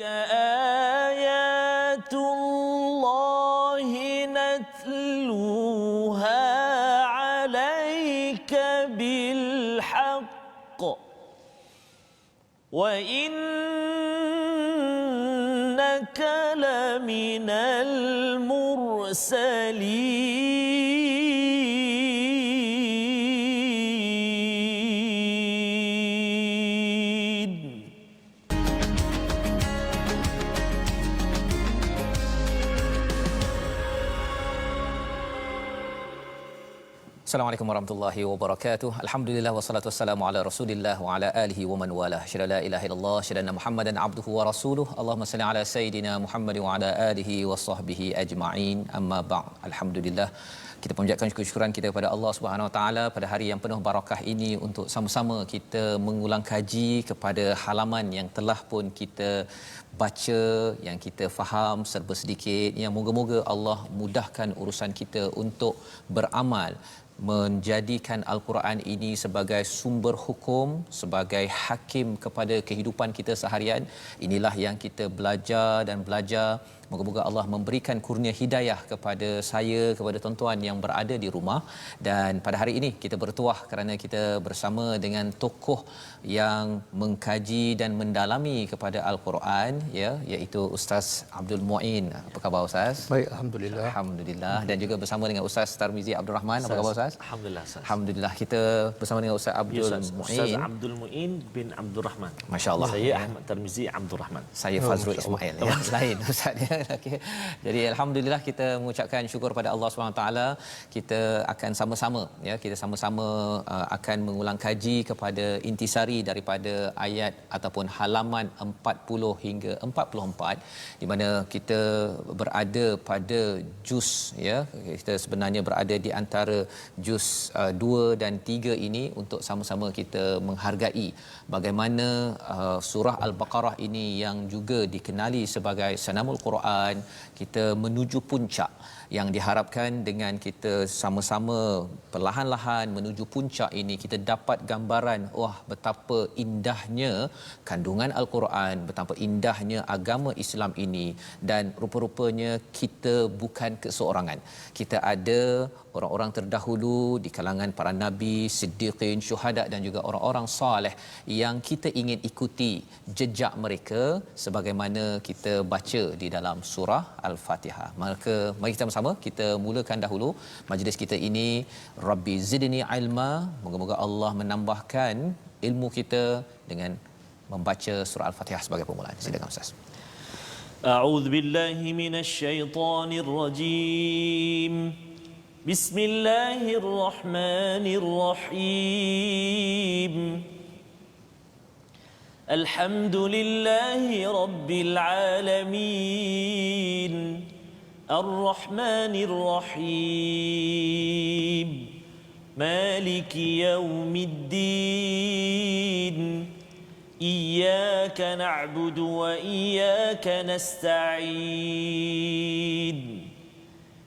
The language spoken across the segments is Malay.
آيات الله نتلوها عليك بالحق وإنك لمن المرسلين. Assalamualaikum warahmatullahi wabarakatuh. Alhamdulillah wassalatu wassalamu ala Rasulillah wa ala alihi wa man walah. Syada la ilaha illallah, syada anna Muhammadan abduhu wa rasuluh. Allahumma salli ala sayidina Muhammad wa ala alihi wa sahbihi ajma'in. Amma ba'd. Alhamdulillah, kita panjatkan syukuran kita kepada Allah Subhanahu Wa Taala pada hari yang penuh barakah ini untuk sama-sama kita mengulang kaji kepada halaman yang telah pun kita baca, yang kita faham serba sedikit, yang moga-moga Allah mudahkan urusan kita untuk beramal, menjadikan Al-Quran ini sebagai sumber hukum, sebagai hakim kepada kehidupan kita seharian. Inilah yang kita belajar dan belajar. Moga-moga Allah memberikan kurnia hidayah kepada saya, kepada tuan-tuan yang berada di rumah. Dan pada hari ini kita bertuah kerana kita bersama dengan tokoh yang mengkaji dan mendalami kepada Al-Quran, ya, iaitu Ustaz Abdul Muin. Apa khabar Ustaz? Baik, alhamdulillah. Alhamdulillah. Dan juga bersama dengan Ustaz Tarmizi Abdul Rahman. Apa khabar Ustaz? Alhamdulillah. Alhamdulillah, kita bersama dengan Ustaz Abdul Muin. Ustaz Abdul Muin bin Abdul Rahman. Masya-Allah. Saya Ahmad Tarmizi Abdul Rahman. Saya Fazrul Ismail, ya. Lain Ustaz, ya. Okey. Jadi alhamdulillah kita mengucapkan syukur pada Allah Subhanahu taala. Kita akan sama-sama, ya, kita sama-sama akan mengulang kaji kepada intisari daripada ayat ataupun halaman 40 hingga 44, di mana kita berada pada juz, ya. Kita sebenarnya berada di antara juz 2 dan 3 ini untuk sama-sama kita menghargai bagaimana surah Al-Baqarah ini yang juga dikenali sebagai sanamul Quran, kita menuju puncak yang diharapkan dengan kita sama-sama perlahan-lahan menuju puncak ini, kita dapat gambaran wah betapa indahnya kandungan Al-Quran, betapa indahnya agama Islam ini. Dan rupa-rupanya kita bukan keseorangan. Kita ada orang-orang terdahulu di kalangan para nabi, siddiqin, syuhada dan juga orang-orang soleh yang kita ingin ikuti jejak mereka sebagaimana kita baca di dalam surah Al-Fatihah. Maka mari kita kita mulakan dahulu majlis kita ini. Rabbi zidni ilma, moga-moga Allah menambahkan ilmu kita dengan membaca surah Al-Fatihah sebagai permulaan. Silakan Ustaz. A'udzu billahi minasy syaithanir rajim. Bismillahirrahmanirrahim. Alhamdulillahi rabbil alamin. الرحمن الرحيم مالك يوم الدين إياك نعبد وإياك نستعين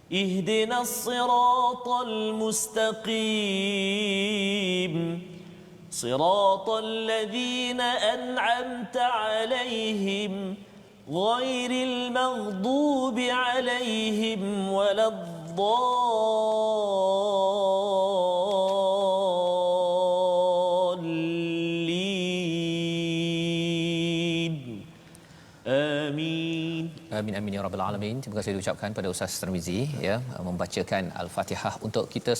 اهدنا الصراط المستقيم صراط الذين أنعمت عليهم غير المغضوب عليهم ولا الضالين آمين. Amin amin ya rabbal alamin. Terima kasih diucapkan pada Ustaz Tarmizi, ya, membacakan Al-Fatihah untuk kita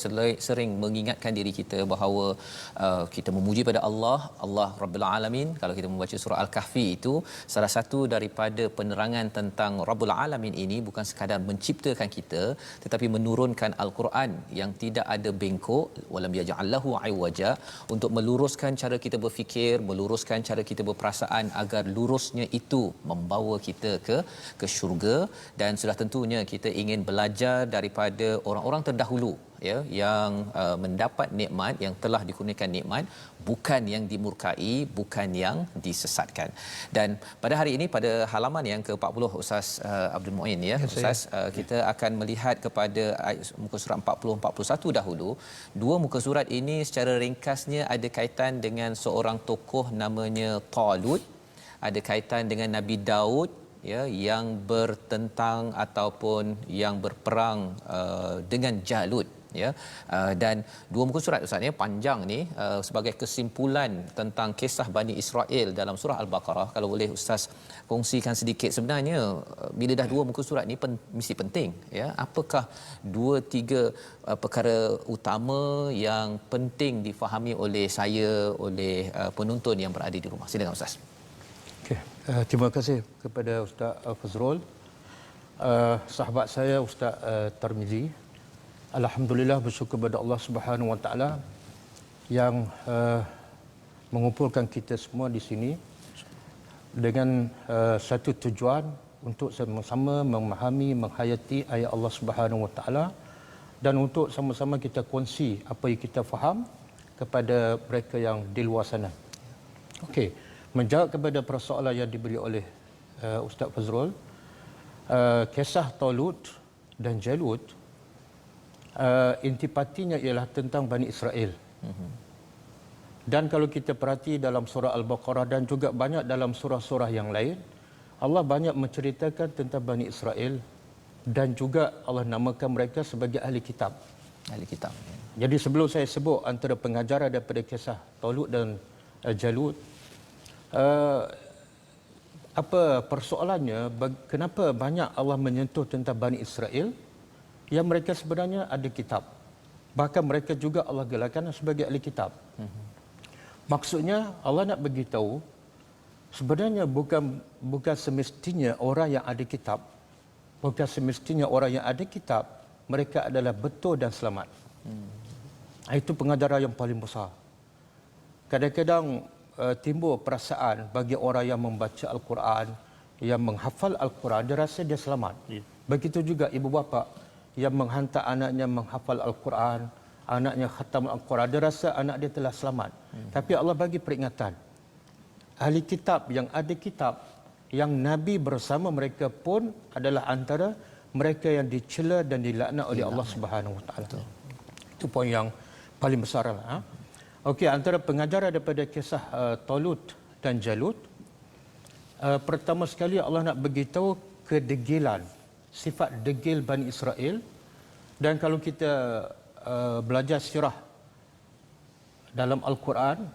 sering mengingatkan diri kita bahawa kita memuji pada Allah Rabbul Alamin. Kalau kita membaca surah Al-Kahfi itu, salah satu daripada penerangan tentang Rabbul Alamin ini bukan sekadar menciptakan kita, tetapi menurunkan Al-Quran yang tidak ada bengkok, walam yaj'allahu iwaja, untuk meluruskan cara kita berfikir, meluruskan cara kita berperasaan agar lurusnya itu membawa kita ke syurga. Dan sudah tentunya kita ingin belajar daripada orang-orang terdahulu, ya, yang mendapat nikmat, yang telah dikurniakan nikmat, bukan yang dimurkai, bukan yang disesatkan. Dan pada hari ini pada halaman yang ke-40 Ustaz Abdul Muin, ya, Ustaz, kita akan melihat kepada muka surat 40-41 dahulu. Dua muka surat ini secara ringkasnya ada kaitan dengan seorang tokoh namanya Talut ada kaitan dengan Nabi Daud ya yang bertentang ataupun yang berperang dengan Jalut ya. Dan 2 muka surat Ustaz ya, panjang ni, sebagai kesimpulan tentang kisah Bani Israel dalam surah Al-Baqarah. Kalau boleh Ustaz kongsikan sedikit, sebenarnya bila dah 2 muka surat ni mesti penting ya, apakah 2-3 perkara utama yang penting difahami oleh saya, oleh penonton yang berada di rumah. Silakan Ustaz. Okay. Terima kasih kepada Ustaz Fazrul, sahabat saya Ustaz Tarmizi. Alhamdulillah, bersyukur kepada Allah Subhanahu Wa Taala yang mengumpulkan kita semua di sini dengan satu tujuan untuk sama-sama memahami, menghayati ayat Allah Subhanahu Wa Taala dan untuk sama-sama kita kongsi apa yang kita faham kepada mereka yang di luar sana. Okey, menjawab kepada persoalan yang diberi oleh Ustaz Fazrul, kisah Talut dan Jalut, intipatinya ialah tentang Bani Israel. Dan kalau kita perhati dalam surah Al-Baqarah dan juga banyak dalam surah-surah yang lain, Allah banyak menceritakan tentang Bani Israel dan juga Allah namakan mereka sebagai ahli kitab. Ahli kitab. Jadi sebelum saya sebut antara pengajaran daripada kisah Talut dan Jalut, apa persoalannya, kenapa banyak Allah menyentuh tentang Bani Israel yang mereka sebenarnya ada kitab. Bahkan mereka juga Allah gelarkan sebagai ahli kitab. Maksudnya Allah nak beritahu sebenarnya bukan semestinya orang yang ada kitab, bukan semestinya orang yang ada kitab mereka adalah betul dan selamat. Itu pengajaran yang paling besar. Kadang-kadang timbul perasaan bagi orang yang membaca Al-Quran, yang menghafal Al-Quran, dia rasa dia selamat. Begitu juga ibu bapa yang menghantar anaknya menghafal Al-Quran, anaknya khatam Al-Quran, dia rasa anak dia telah selamat. Tapi Allah bagi peringatan. Ahli kitab yang ada kitab, yang Nabi bersama mereka pun adalah antara mereka yang dicela dan dilaknat oleh Allah Subhanahu Wa Taala. Itu poin yang paling besar lah. Okey, antara pengajaran daripada kisah Talut dan Jalut, pertama sekali Allah nak beritahu kedegilan, sifat degil Bani Israel. Dan kalau kita belajar sirah dalam Al-Quran,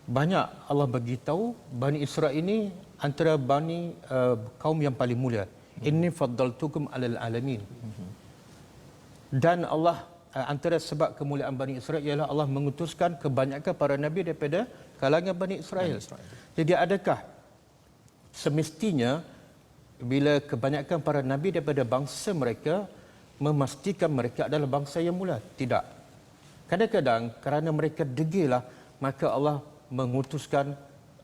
banyak Allah beritahu Bani Israel ini antara kaum yang paling mulia. Inni faddaltukum alal alamin. Dan Allah, antara sebab kemuliaan Bani Israel ialah Allah mengutuskan kebanyakan para nabi daripada kalangan Bani Israel. Jadi adakah semestinya bila kebanyakan para nabi daripada bangsa mereka memastikan mereka adalah bangsa yang mulia? Tidak. Kadang-kadang kerana mereka degilah, maka Allah mengutuskan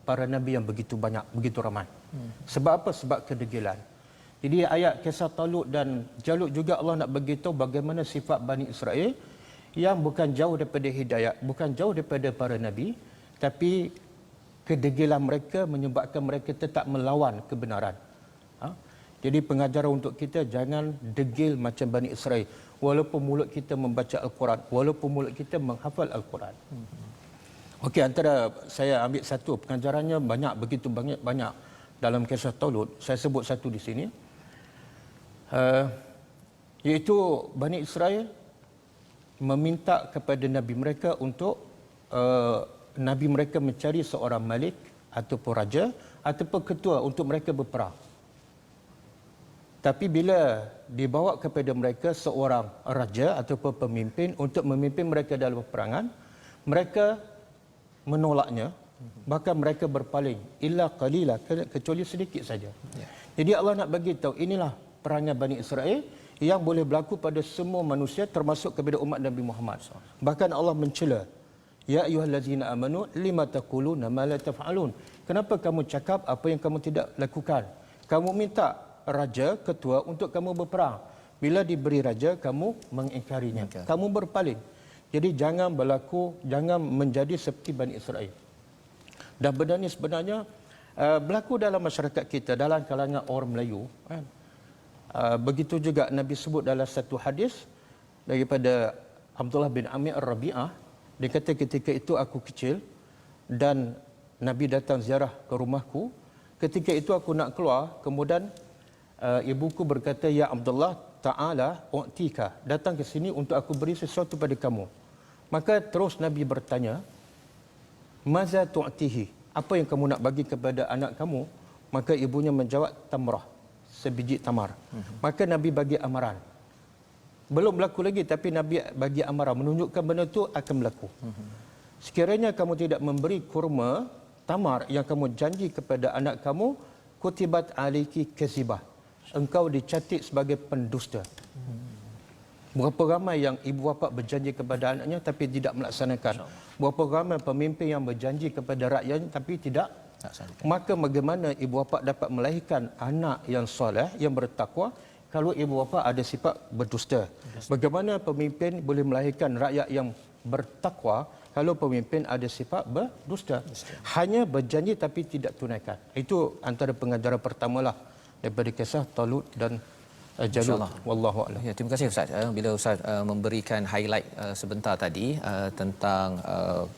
para nabi yang begitu banyak, begitu ramai. Sebab apa? Sebab kedegilan. Jadi ayat kisah Talut dan Jalut juga Allah nak beritahu bagaimana sifat Bani Israel yang bukan jauh daripada hidayah, bukan jauh daripada para nabi, tapi kedegilan mereka menyebabkan mereka tetap melawan kebenaran. Jadi pengajaran untuk kita, jangan degil macam Bani Israel. Walaupun mulut kita membaca Al-Quran, walaupun mulut kita menghafal Al-Quran. Okey, antara saya ambil satu pengajarannya banyak, begitu banyak dalam kisah Talut. Saya sebut satu di sini. Iaitu Bani Israel meminta kepada Nabi mereka untuk Nabi mereka mencari seorang malik ataupun raja ataupun ketua untuk mereka berperang. Tapi bila dibawa kepada mereka seorang raja ataupun pemimpin untuk memimpin mereka dalam peperangan, mereka menolaknya, bahkan mereka berpaling, illa qalila, kecuali sedikit saja. Jadi Allah nak bagi tahu inilah perangai Bani Israel yang boleh berlaku pada semua manusia termasuk kepada umat Nabi Muhammad. Bahkan Allah mencela, ya ayyuhallazina amanu lima taquluna ma la taf'alun. Kenapa kamu cakap apa yang kamu tidak lakukan? Kamu minta raja, ketua untuk kamu berperang. Bila diberi raja, kamu mengingkarinya. Kamu berpaling. Jadi jangan berlaku, jangan menjadi seperti Bani Israel. Dan benda ini sebenarnya berlaku dalam masyarakat kita, dalam kalangan orang Melayu. Begitu juga Nabi sebut dalam satu hadis daripada Abdullah bin Amir Ar-Rabi'ah. Dia kata ketika itu aku kecil dan Nabi datang ziarah ke rumahku Ketika itu aku nak keluar, kemudian ibuku berkata, ya Abdullah, ta'ala u'tika, datang ke sini untuk aku beri sesuatu pada kamu. Maka terus Nabi bertanya, maza tu'tihi, apa yang kamu nak bagi kepada anak kamu? Maka ibunya menjawab, tamrah, sebiji tamar. Maka Nabi bagi amaran. Belum berlaku lagi, tapi Nabi bagi amaran, menunjukkan benda itu akan berlaku. Sekiranya kamu tidak memberi kurma tamar yang kamu janji kepada anak kamu, kutibat aliki kezibah, engkau dicatat sebagai pendusta. Berapa ramai yang ibu bapa berjanji kepada anaknya tapi tidak melaksanakan. Berapa ramai pemimpin yang berjanji kepada rakyatnya tapi tidak. Maka bagaimana ibu bapa dapat melahirkan anak yang soleh, yang bertakwa, kalau ibu bapa ada sifat berdusta? Bagaimana pemimpin boleh melahirkan rakyat yang bertakwa kalau pemimpin ada sifat berdusta? Hanya berjanji tapi tidak tunaikan. Itu antara pengajaran pertamalah daripada kisah Talut dan Jalut. Wallahu a'lam. Ya, terima kasih Ustaz. Bila Ustaz memberikan highlight sebentar tadi tentang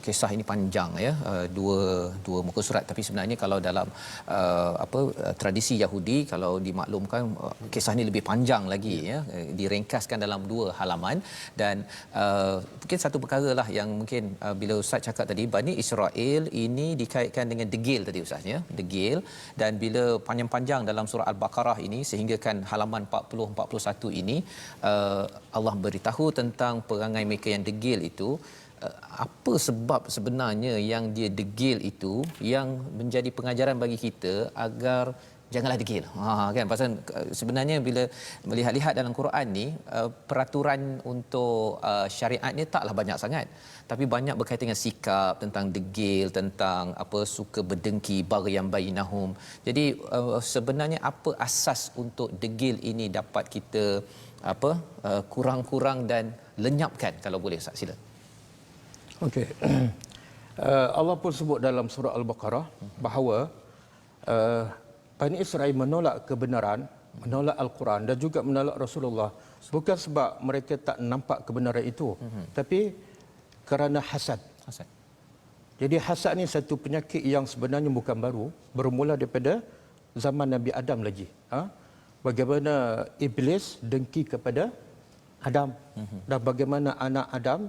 kisah ini panjang ya, dua muka surat, tapi sebenarnya kalau dalam tradisi Yahudi, kalau dimaklumkan kisah ini lebih panjang lagi ya, diringkaskan dalam 2 halaman. Dan mungkin satu perkara lah yang mungkin bila Ustaz cakap tadi, Bani Israel ini dikaitkan dengan degil tadi Ustaz ya, degil. Dan bila panjang-panjang dalam surah Al-Baqarah ini sehinggakan halaman 40-41 ini, Allah beritahu tentang perangai mereka yang degil itu. Apa sebab sebenarnya yang dia degil itu yang menjadi pengajaran bagi kita agar janganlah degil. Kan, pasal sebenarnya bila melihat-lihat dalam Quran ni, peraturan untuk syariatnya taklah banyak sangat, tapi banyak berkaitan dengan sikap, tentang degil, tentang suka berdengki, baghyan bainahum. Jadi sebenarnya apa asas untuk degil ini dapat kita kurang-kurang dan lenyapkan, kalau boleh Ustaz, sila. Okey. Allah pun sebut dalam surah Al-Baqarah bahawa Bani Israel menolak kebenaran, menolak Al-Quran dan juga menolak Rasulullah bukan sebab mereka tak nampak kebenaran itu, tapi kerana hasad. Jadi hasad ni satu penyakit yang sebenarnya bukan baru, bermula daripada zaman Nabi Adam lagi. Bagaimana Iblis dengki kepada Adam, dan bagaimana anak Adam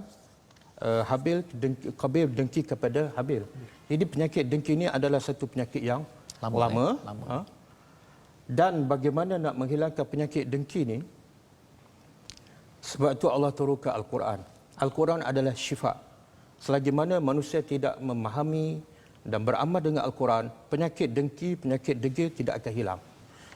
Qabil dengki kepada Habil. Jadi penyakit dengki ini adalah satu penyakit yang lama. Dan bagaimana nak menghilangkan penyakit dengki ni? Sebab itu Allah turunkan Al-Quran. Al-Quran adalah syifa. Selagi mana manusia tidak memahami dan beramal dengan Al-Quran, penyakit dengki, penyakit degil tidak akan hilang.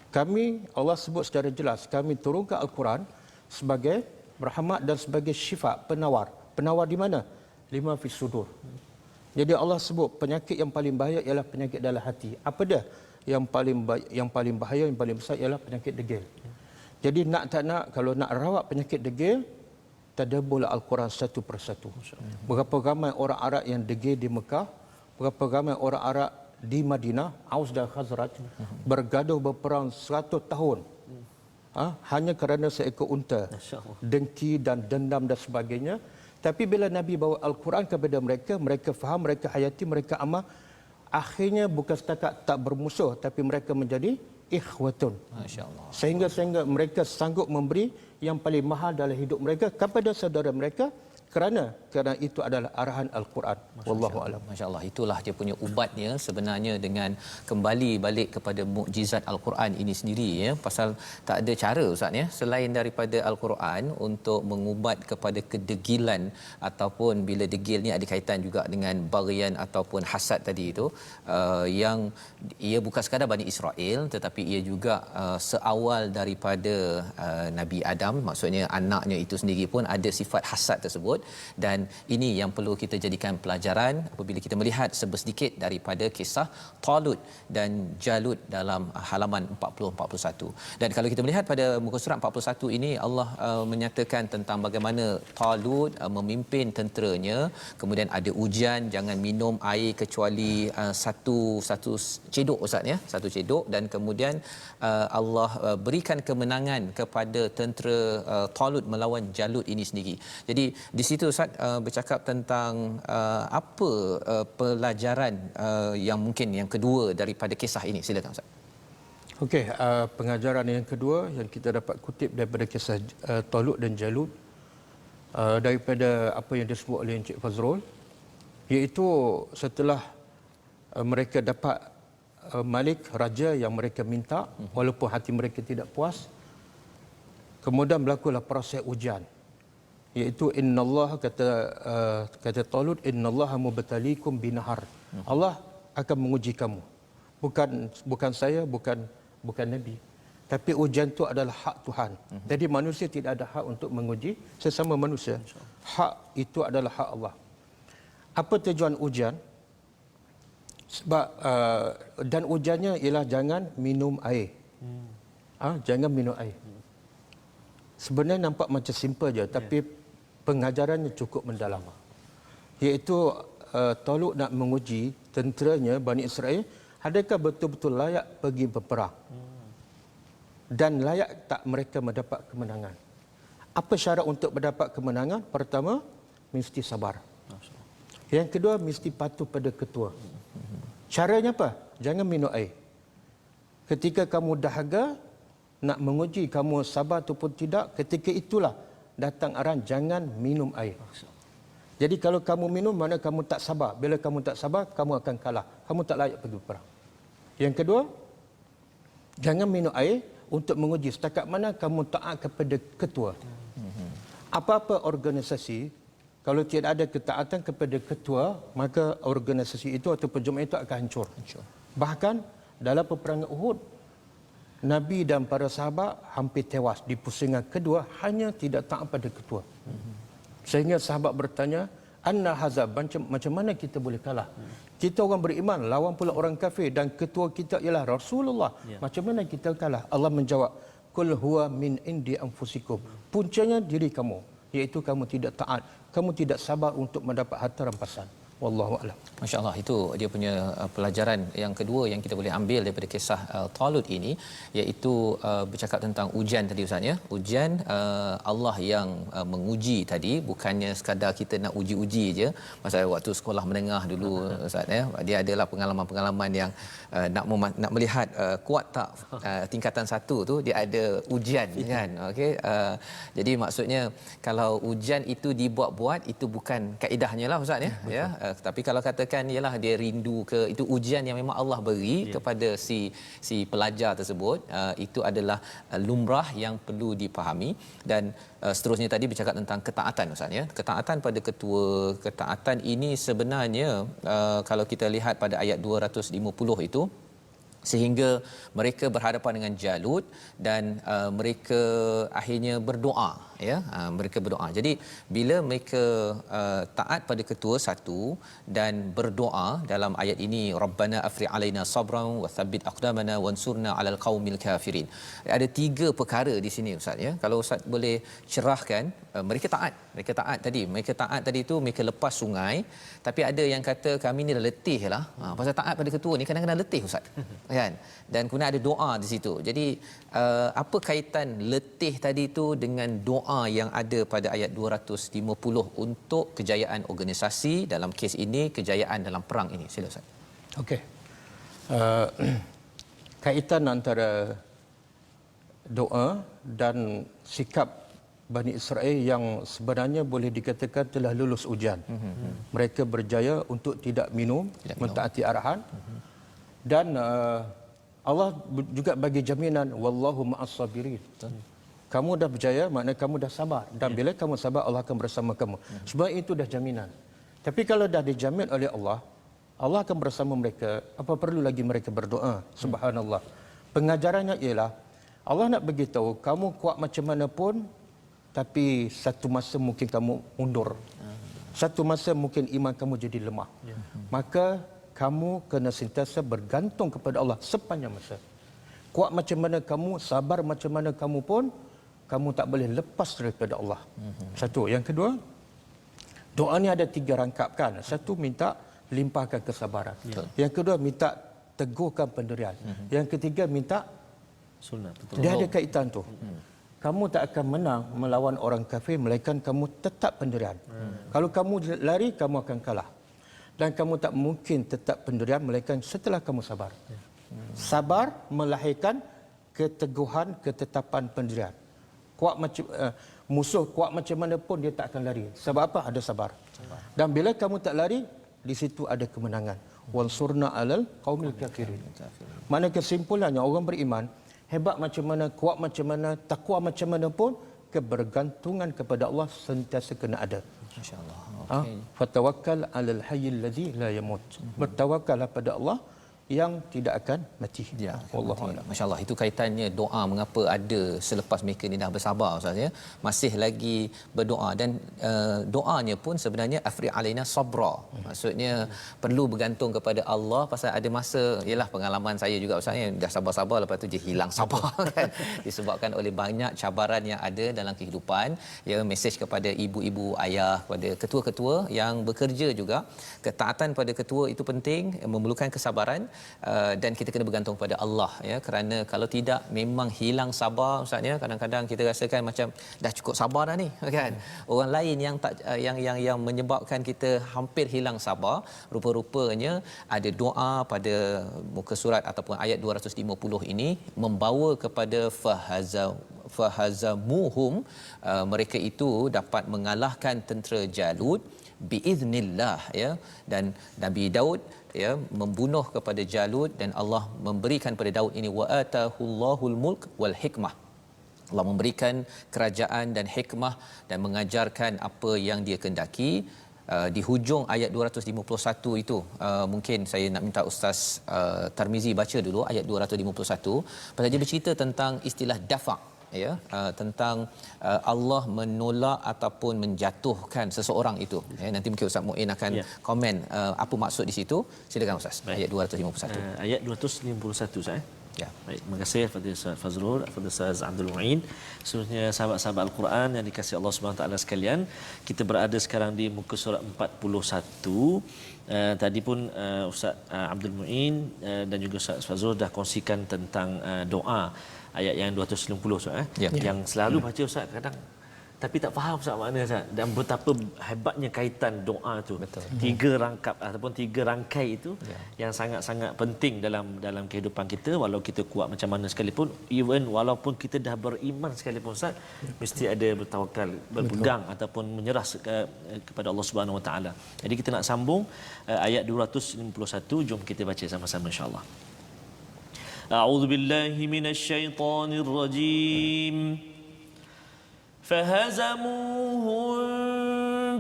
Kami, Allah sebut secara jelas, kami turunkan Al-Quran sebagai rahmat dan sebagai syifa, penawar. Penawar di mana? Lima fis sudur. Jadi Allah sebut penyakit yang paling bahaya ialah penyakit dalam hati. Apa dia? Yang paling bahaya, yang paling besar ialah penyakit degil. Jadi nak tak nak, kalau nak rawat penyakit degil, tadabbur Al-Quran satu persatu. Berapa ramai orang Arab yang degil di Mekah, berapa ramai orang Arab di Madinah, Aus dan Khazraj, bergaduh berperang 100 tahun. Hanya kerana seekor unta, dengki dan dendam dan sebagainya. Tapi bila Nabi bawa Al-Quran kepada mereka, mereka faham, mereka hayati, mereka amal. Akhirnya bukan setakat tak bermusuh, tapi mereka menjadi ikhwatun. Masya-Allah. Sehingga mereka sanggup memberi yang paling mahal dalam hidup mereka kepada saudara mereka, kerana itu adalah arahan Al-Quran. Wallahu a'lam. Masya-Allah, itulah dia punya ubatnya sebenarnya, dengan kembali balik kepada mukjizat Al-Quran ini sendiri ya. Pasal tak ada cara Ustaz ya, selain daripada Al-Quran untuk mengubat kepada kedegilan, ataupun bila degil ni ada kaitan juga dengan baghyan ataupun hasad tadi itu, yang ia bukan sekadar Bani Israel, tetapi ia juga seawal daripada Nabi Adam, maksudnya anaknya itu sendiri pun ada sifat hasad tersebut. Dan ini yang perlu kita jadikan pelajaran apabila kita melihat sedikit daripada kisah Talut dan Jalut dalam halaman 40-41. Dan kalau kita melihat pada muka surat 41 ini, Allah menyatakan tentang bagaimana Talut memimpin tenteranya, kemudian ada ujian, jangan minum air kecuali satu cedok Ustaz ya, satu cedok, dan kemudian Allah berikan kemenangan kepada tentera Talut melawan Jalut ini sendiri. Jadi di situ Ustaz bercakap tentang apa pelajaran yang mungkin yang kedua daripada kisah ini. Silakan Ustaz. Okey, pengajaran yang kedua yang kita dapat kutip daripada kisah Talut dan Jalut daripada apa yang disebut oleh Encik Fazrul, iaitu setelah mereka dapat Malik, raja yang mereka minta, walaupun hati mereka tidak puas, kemudian berlakulah proses ujian, iaitu innallaha kata Talut, innallaha mubtaliikum binahar. Allah akan menguji kamu. Bukan saya, bukan nabi. Tapi ujian itu adalah hak Tuhan. Jadi manusia tidak ada hak untuk menguji sesama manusia. Hak itu adalah hak Allah. Apa tujuan ujian? Sebab dan ujiannya ialah jangan minum air. Jangan minum air. Sebenarnya nampak macam simple je, tapi pengajarannya cukup mendalam. Iaitu Talut nak menguji tenteranya Bani Israel, adakah betul-betul layak pergi berperang? Dan layak tak mereka mendapat kemenangan? Apa syarat untuk mendapat kemenangan? Pertama, mesti sabar. Yang kedua, mesti patuh pada ketua. Caranya apa? Jangan minum air. Ketika kamu dahaga, nak menguji kamu sabar ataupun tidak, ketika itulah datang arahan jangan minum air. Jadi kalau kamu minum, mana kamu tak sabar. Bila kamu tak sabar, kamu akan kalah. Kamu tak layak pergi perang. Yang kedua, jangan minum air untuk menguji setakat mana kamu taat kepada ketua. Apa-apa organisasi, kalau tidak ada ketaatan kepada ketua, maka organisasi itu atau jemaah itu akan hancur. Bahkan dalam peperangan Uhud, Nabi dan para sahabat hampir tewas di pusingan kedua hanya tidak taat pada ketua. Sehingga sahabat bertanya, anna hazab, macam mana kita boleh kalah? Kita orang beriman lawan pula orang kafir dan ketua kita ialah Rasulullah. Macam mana kita kalah? Allah menjawab, kul huwa min indi anfusikum. Puncanya diri kamu, iaitu kamu tidak taat, kamu tidak sabar untuk mendapat harta rampasan. Wallahu a'lam. Masya-Allah, itu dia punya pelajaran yang kedua yang kita boleh ambil daripada kisah Talut ini, iaitu bercakap tentang ujian tadi Ustaz ya. Ujian Allah yang menguji tadi, bukannya sekadar kita nak uji-uji je. Masa waktu sekolah menengah dulu Ustaz ya, dia adalah pengalaman-pengalaman yang nak melihat kuat tak tingkatan 1 tu, dia ada ujian kan. Okey, jadi maksudnya kalau ujian itu dibuat-buat, itu bukan kaedahnya lah Ustaz ya. Ya, tapi kalau katakan ialah dia rindu ke, itu ujian yang memang Allah beri kepada si pelajar tersebut, itu adalah lumrah yang perlu dipahami. Dan seterusnya tadi bercakap tentang ketaatan Ustaz ya. Ketaatan pada ketua, ketaatan ini sebenarnya kalau kita lihat pada ayat 250 itu, sehingga mereka berhadapan dengan Jalut dan mereka akhirnya berdoa ya, mereka berdoa. Jadi bila mereka taat pada ketua satu dan berdoa dalam ayat ini, rabbana afri alaina sabran wa thabbit aqdamana wansurna alal qaumil kafirin, ada 3 perkara di sini Ustaz ya. Kalau Ustaz boleh cerahkan, mereka taat tadi tu mereka lepas sungai, tapi ada yang kata kami ni dah letih lah. Pasal taat pada ketua ni kadang-kadang letih Ustaz kan, dan kemudian ada doa di situ. Jadi apa kaitan letih tadi tu dengan doa yang ada pada ayat 250 untuk kejayaan organisasi, dalam kes ini kejayaan dalam perang ini? Sila Ustaz. Okey, kaitan antara doa dan sikap Bani Israel yang sebenarnya boleh dikatakan telah lulus ujian. Mereka berjaya untuk tidak minum, mentaati arahan. Dan Allah juga bagi jaminan, wallahu ma'as sabirin. Kamu dah berjaya, maknanya kamu dah sabar. Dan bila kamu sabar, Allah akan bersama kamu. Sebab itu dah jaminan. Tapi kalau dah dijamin oleh Allah, Allah akan bersama mereka. Apa perlu lagi mereka berdoa? Subhanallah. Pengajarannya ialah, Allah nak beritahu, kamu kuat macam mana pun, tapi satu masa mungkin kamu mundur. Satu masa mungkin iman kamu jadi lemah. Maka kamu kena sentiasa bergantung kepada Allah sepanjang masa. Kuat macam mana kamu, sabar macam mana kamu pun, kamu tak boleh lepas daripada Allah. Satu. Yang kedua, doa ni ada 3 rangkap kan. Satu, minta limpahkan kesabaran. Yang kedua, minta teguhkan pendirian. Yang ketiga, minta sunnah. Dia ada kaitan tu. kamu tak akan menang melawan orang kafir melainkan kamu tetap pendirian. Kalau kamu lari, kamu akan kalah. Dan kamu tak mungkin tetap pendirian melainkan setelah kamu sabar. Sabar melahirkan keteguhan, ketetapan pendirian. Kuat macam musuh kuat macam mana pun dia tak akan lari. Sebab apa? Ada sabar. Dan bila kamu tak lari, di situ ada kemenangan. Wansurna alal qaumil kafirin. Mana kesimpulannya orang beriman hebat macam mana, kuat macam mana, takwa macam mana pun kebergantungan kepada Allah sentiasa kena ada. Masya-Allah. Okey. Fatawakkal 'alal hayyil ladzi la yamut. Bertawakallah pada Allah yang tidak akan mati. Ya, wallahu a'lam. Masya-Allah, itu kaitannya doa mengapa ada selepas mereka ni dah bersabar Ustaz ya. Masih lagi berdoa dan doanya pun sebenarnya afri alaina sabra. Maksudnya perlu bergantung kepada Allah pasal ada masa ialah pengalaman saya juga Ustaz ya, dah sabar-sabar lepas tu je hilang sabar kan. Disebabkan oleh banyak cabaran yang ada dalam kehidupan. Ya, mesej kepada ibu-ibu, ayah, kepada ketua-ketua yang bekerja juga, ketaatan pada ketua itu penting, memerlukan kesabaran. Dan kita kena bergantung pada Allah ya, kerana kalau tidak memang hilang sabar Ustaz ya. Kadang-kadang kita rasakan macam dah cukup sabar dah ni kan. Orang lain yang tak yang menyebabkan kita hampir hilang sabar, rupa-rupanya ada doa pada muka surat ataupun ayat 250 ini membawa kepada fahazamuhum, mereka itu dapat mengalahkan tentera Jalut biiznillah ya. Dan Nabi Daud ya membunuh kepada Jalut dan Allah memberikan pada Daud ini wa atahullahul mulk wal hikmah. Allah memberikan kerajaan dan hikmah dan mengajarkan apa yang dia kehendaki. Di hujung ayat 251 itu mungkin saya nak minta Ustaz Tarmizi baca dulu ayat 251 pasal dia bercerita tentang istilah dafa' ya, tentang Allah menolak ataupun menjatuhkan seseorang itu ya. Nanti mungkin Ustaz Muin akan komen apa maksud di situ. Silakan Ustaz. Baik. Ayat 251. Ayat 251 saya. Ya. Baik, terima kasih kepada Ustaz Fazrul, kepada Ustaz Abdul Muin, seluruhnya sahabat-sahabat Al-Quran yang dikasihi Allah Subhanahu Wa Taala sekalian. Kita berada sekarang di muka surat 41. Tadi pun Ustaz Abdul Muin dan juga Ustaz Fazrul dah kongsikan tentang doa ayat yang 290 Ustaz yang selalu baca Ustaz kadang tapi tak faham Ustaz makna Ustaz, dan betapa hebatnya kaitan doa tu. Betul. 3 rangkap ataupun 3 rangkai itu yang sangat-sangat penting dalam kehidupan kita. Walau kita kuat macam mana sekalipun, even walaupun kita dah beriman sekalipun Ustaz, mesti ada bertawakal, berpegang ataupun menyerah kepada Allah Subhanahu Wa Taala. Jadi kita nak sambung ayat 251, jom kita baca sama-sama insya-Allah. A'udzu billahi minasyaitonir rajim. فهزموهم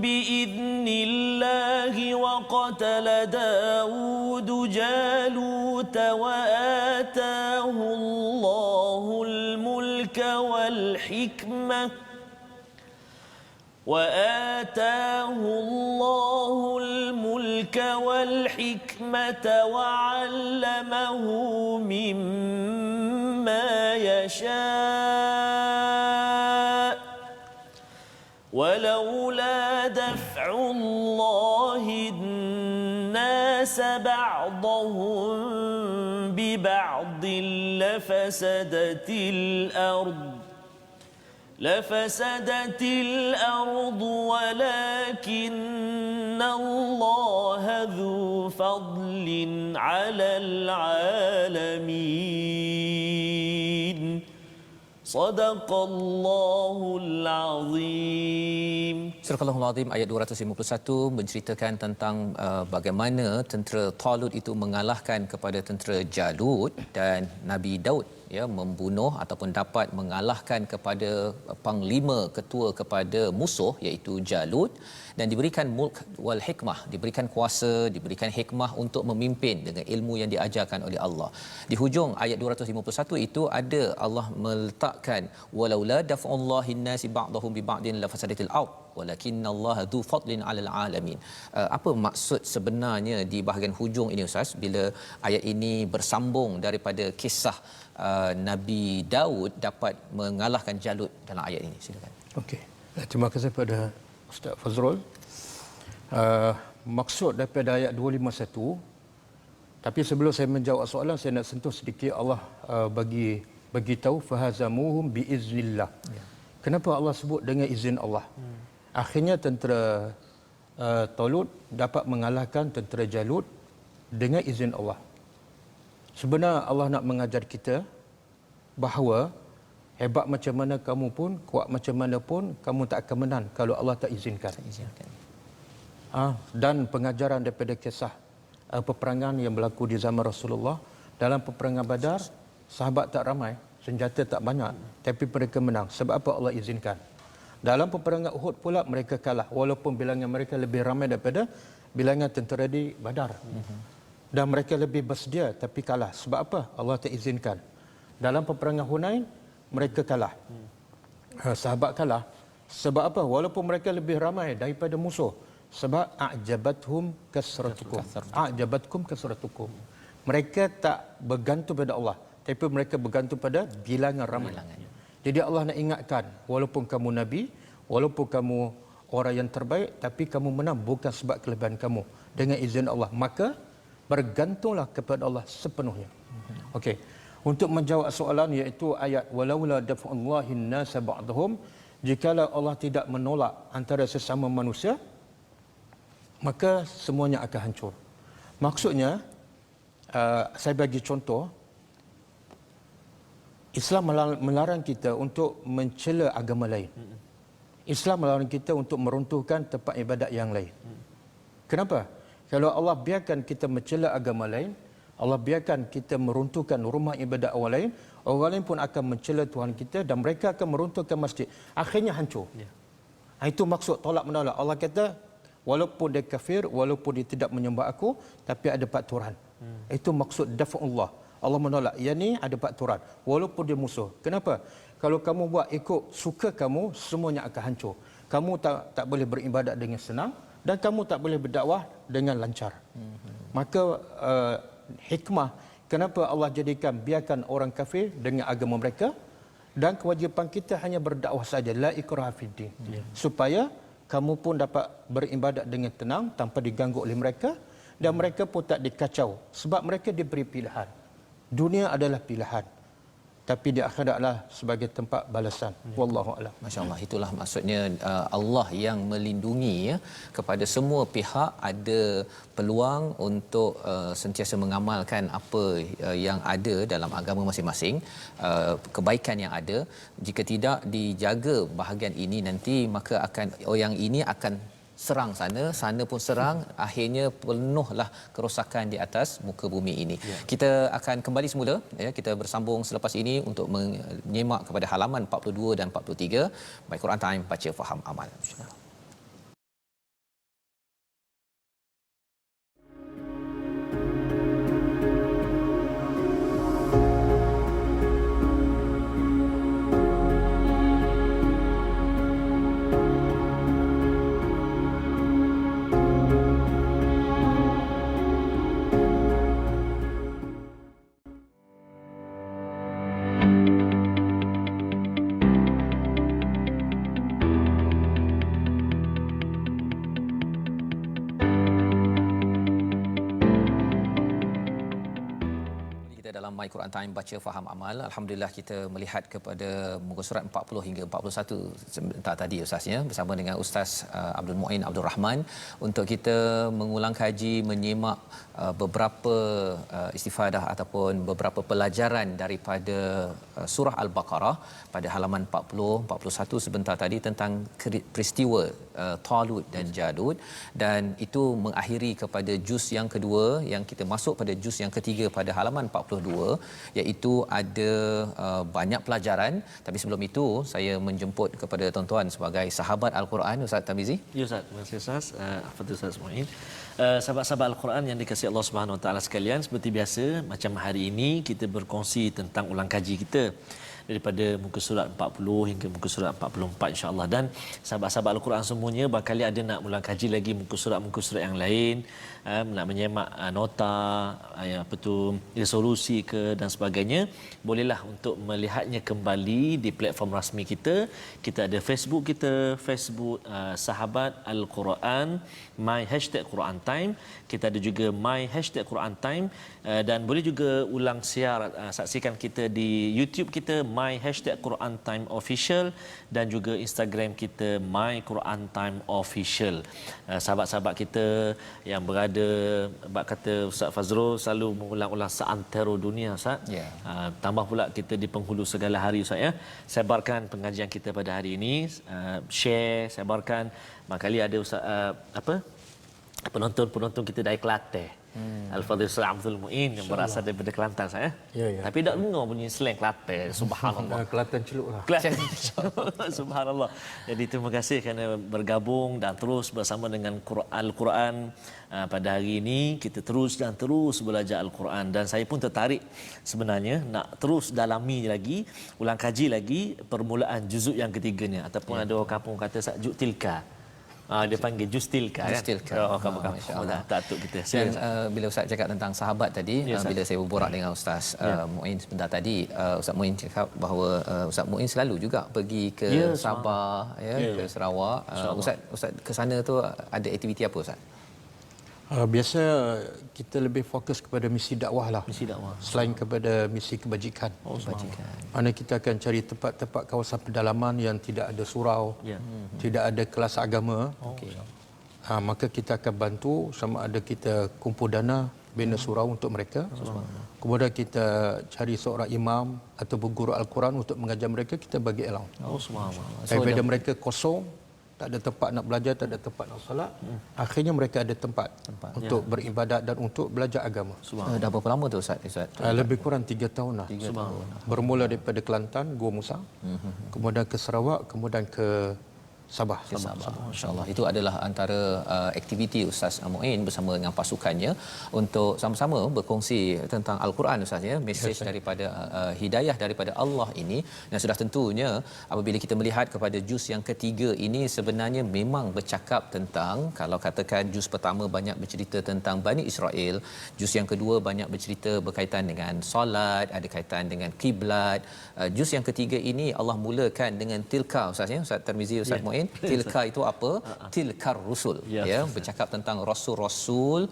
بإذن الله وقتل داود جالوت وآتاه الله الملك والحكمة وعلمه مما يشاء ولولا دفع الله الناس بعضهم ببعض لفسدت الأرض ولكن الله ذو فضل على العالمين صدق الله العظيم. Surah Al-Azim ayat 251 menceritakan tentang bagaimana tentera Talut itu mengalahkan kepada tentera Jalut, dan Nabi Daud ya membunuh ataupun dapat mengalahkan kepada panglima ketua kepada musuh iaitu Jalut, dan diberikan mulk wal hikmah, diberikan kuasa, diberikan hikmah untuk memimpin dengan ilmu yang diajarkan oleh Allah. Di hujung ayat 251 itu ada Allah meletakkan walaula daf'ullahi an-nasi ba'dahum bi ba'din la fasadatil ard walakinallaha dzu fadlin 'alal alamin. Apa maksud sebenarnya di bahagian hujung ini Ustaz bila ayat ini bersambung daripada kisah Nabi Daud dapat mengalahkan Jalut dalam ayat ini? Silakan. Okey. Terima kasih kepada Ustaz Fazrul. Maksud daripada ayat 251, tapi sebelum saya menjawab soalan, saya nak sentuh sedikit Allah bagi beritahu fahazamuhum biiznillah. Kenapa Allah sebut dengan izin Allah? Akhirnya tentera Talut dapat mengalahkan tentera Jalut dengan izin Allah. Sebenarnya Allah nak mengajar kita bahawa hebat macam mana kamu pun, kuat macam mana pun, kamu tak akan menang kalau Allah tak izinkan. Dan pengajaran daripada kisah peperangan yang berlaku di zaman Rasulullah. Dalam peperangan Badar, sahabat tak ramai, senjata tak banyak, tapi mereka menang. Sebab apa? Allah izinkan. Dalam peperangan Uhud pula mereka kalah, walaupun bilangan mereka lebih ramai daripada bilangan tentera di Badar. Dan mereka lebih bersedia, tapi kalah. Sebab apa? Allah tak izinkan. Dalam peperangan Hunain, mereka kalah. Sahabat kalah. Sebab apa? Walaupun mereka lebih ramai daripada musuh. Sebab a'jabathum kasratukum. A'jabatkum kasratukum. Mereka tak bergantung pada Allah, tapi mereka bergantung pada bilangan ramai. Jadi Allah nak ingatkan, walaupun kamu Nabi, walaupun kamu orang yang terbaik, tapi kamu menang bukan sebab kelebihan kamu. Dengan izin Allah. Maka bergantunglah kepada Allah sepenuhnya. Okey. Untuk menjawab soalan iaitu ayat walaula daf'ullahi an-nasa ba'dahum, jikalau Allah tidak menolak antara sesama manusia, maka semuanya akan hancur. Maksudnya, saya bagi contoh, Islam melarang kita untuk mencela agama lain. Islam melarang kita untuk meruntuhkan tempat ibadat yang lain. Kenapa? Kalau Allah biarkan kita mencela agama lain, Allah biarkan kita meruntuhkan rumah ibadat orang lain pun akan mencela Tuhan kita dan mereka akan meruntuhkan masjid. Akhirnya hancur. Itu maksud tolak menolak. Allah kata, walaupun dia kafir, walaupun dia tidak menyembah aku, tapi ada peraturan. Itu maksud daf'ullah. Allah menolak. Yang ni ada peraturan. Walaupun dia musuh. Kenapa? Kalau kamu buat ikut suka kamu, semuanya akan hancur. Kamu tak boleh beribadat dengan senang dan kamu tak boleh berdakwah dengan lancar. Maka hikmah kenapa Allah jadikan biarkan orang kafir dengan agama mereka, dan kewajipan kita hanya berdakwah saja, la ikraha fiddin, supaya kamu pun dapat beribadat dengan tenang tanpa diganggu oleh mereka, dan mereka pun tak dikacau sebab mereka diberi pilihan. Dunia adalah pilihan, tapi di akhirat adalah sebagai tempat balasan. Wallahu a'lam. Masya-Allah, itulah maksudnya Allah yang melindungi ya, kepada semua pihak ada peluang untuk sentiasa mengamalkan apa yang ada dalam agama masing-masing, kebaikan yang ada. Jika tidak dijaga bahagian ini, nanti maka akan yang ini akan serang sana pun serang, akhirnya penuhlah kerosakan di atas muka bumi ini. Kita akan kembali semula ya, kita bersambung selepas ini untuk menyimak kepada halaman 42 dan 43 My Quran Time, baca faham amal. My Quran Time, baca faham amal. Alhamdulillah kita melihat kepada muka surat 40 hingga 41 sebentar tadi Ustaznya, bersama dengan Ustaz Abdul Muin Abdul Rahman, untuk kita mengulang kaji, menyimak beberapa istifadah ataupun beberapa pelajaran daripada surah Al-Baqarah pada halaman 40-41 sebentar tadi tentang peristiwa Talut dan Jalut, dan itu mengakhiri kepada juz yang kedua yang kita masuk pada juz yang ketiga pada halaman 42, iaitu ada banyak pelajaran. Tapi sebelum itu saya menjemput kepada tuan-tuan sebagai sahabat Al-Quran, Ustaz Tamizi. Ya Ustaz, terima kasih Ustaz. Al-Fatihah Ustaz Muin. Sahabat-sahabat Al-Quran yang dikasihi Allah Subhanahu Wa Taala sekalian, seperti biasa macam hari ini kita berkongsi tentang ulang kaji kita. daripada muka surat 40 hingga muka surat 44 insya-Allah. Dan sahabat-sahabat Al-Quran semuanya barangkali ada nak ulang kaji lagi muka surat yang lain, nak menyemak nota apa tu resolusi ke dan sebagainya, bolehlah untuk melihatnya kembali di platform rasmi kita. Kita ada Facebook kita, Facebook Sahabat Al-Quran My #Quran Time. Kita ada juga My #Quran Time, dan boleh juga ulang siar saksikan kita di YouTube kita My #Quran Time Official, dan juga Instagram kita My Quran Time Official. Sahabat-sahabat kita yang berada, bab kata Ustaz Fazrul selalu mengulang-ulang seantero dunia Ustaz. Tambah pula kita di penghulu segala hari Ustaz ya. Sebarkan pengajian kita pada hari ini, share, sebarkan. Makali ada Ustaz penonton kita dari Kelantan. Al-Fadhil Ustaz Abdul Muin yang berasal daripada Kelantan saya. Tapi tak dengar bunyi slang Kelantan. Subhanallah. Kelantan celuk lah. Subhanallah. Jadi terima kasih kerana bergabung dan terus bersama dengan Al-Quran pada hari ini. Kita terus belajar Al-Quran, dan saya pun tertarik sebenarnya nak terus dalami lagi, ulang kaji lagi permulaan juzuk yang ketiganya, ataupun ada orang kampung kata Juk Tilka. Dia panggil Justilka kan. Justilka. Masya-Allah. Tatuk kita. Dan bila Ustaz cakap tentang sahabat tadi, bila saya berborak dengan Ustaz Muin sebentar tadi, Ustaz Muin cakap bahawa Ustaz Muin selalu juga pergi ke Sabah ke Sarawak. Ustaz ke sana tu ada aktiviti apa Ustaz? Biasa kita lebih fokus kepada misi dakwah lah. Misi dakwah. Selain kepada misi kebajikan. Kebajikan. Mana kita akan cari tempat-tempat kawasan pedalaman yang tidak ada surau, tidak ada kelas agama. Maka kita akan bantu, sama ada kita kumpul dana bina surau untuk mereka. Kemudian kita cari seorang imam atau guru Al-Quran untuk mengajar mereka, kita bagi allowance. Daripada mereka kosong, tak ada tempat nak belajar, tak ada tempat nak solat, akhirnya mereka ada tempat untuk beribadat dan untuk belajar agama. Dah berapa lama tu Ustaz? Lebih kurang 3 tahun lah. Bermula daripada Kelantan, Gua Musa, kemudian ke Sarawak, kemudian ke Sabah. Masya-Allah. Itu adalah antara aktiviti Ustaz Muin bersama dengan pasukannya untuk sama-sama berkongsi tentang Al-Quran Ustaz ya, mesej daripada hidayah daripada Allah ini. Dan sudah tentunya apabila kita melihat kepada juz yang ketiga ini, sebenarnya memang bercakap tentang, kalau katakan juz pertama banyak bercerita tentang Bani Israel, juz yang kedua banyak bercerita berkaitan dengan solat, ada kaitan dengan kiblat. Juz yang ketiga ini Allah mulakan dengan tilka Ustaz ya, Ustaz Tarmizi, Ustaz Muin. Tilka itu apa? Tilkar rusul, ya, bercakap tentang rasul-rasul